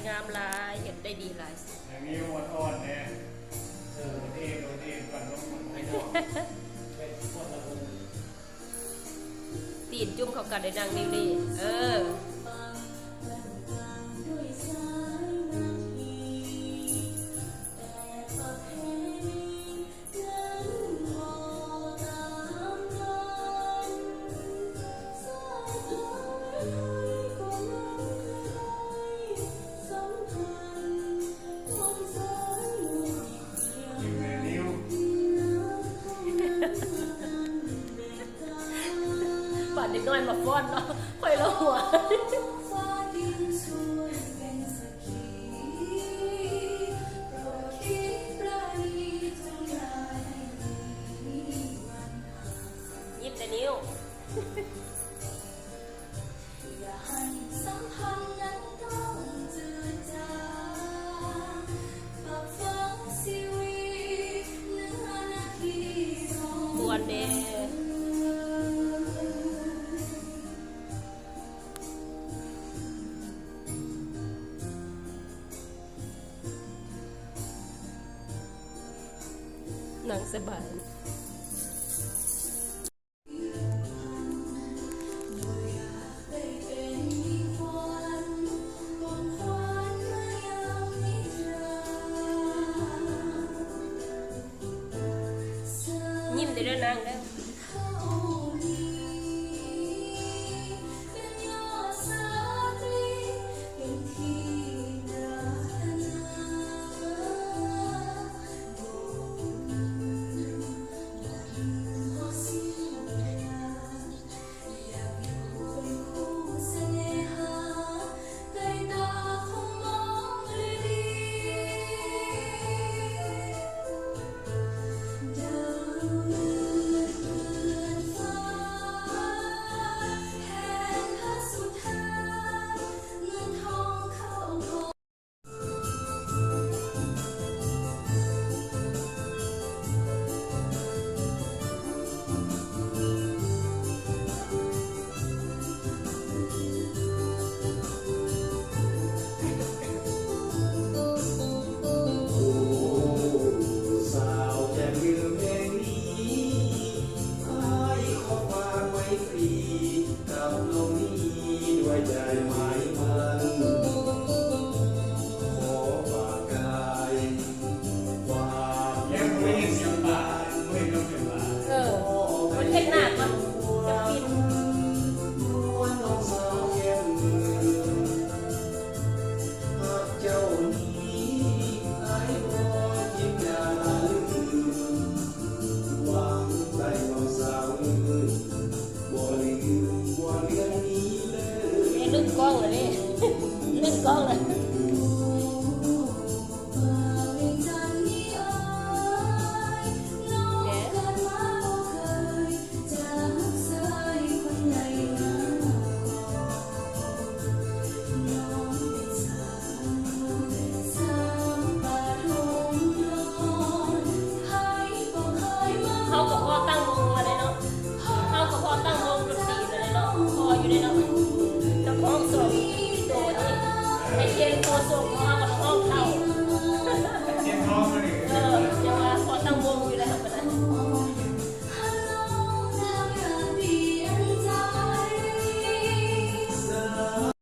งามหลายเห็นได้ดีหลายอย่างนี้อ่อนๆเนี่ยก่อนลงไม่นอกเป็นคนละคนตีนจุ่มเขากันได้นางนิ้วนี่ป่านเด็กน้อยมาฟ้อนเนาะค่อยละหัวยิบแต่นิ้วบวนเดหนังสบายยิ้มได้ด้วยนางเด้อลึกกล้องเลยนี่ลึกกล้องเลยเขากับพ่อตั้งวงมาเลยเนาะเขากับพ่อตั้งวงดนตรีมาเลยเนาะพออยู่ในเนาะจะคล้องส่งตัวนี้ไอเย็นตัวส่งเขากับห้องเขา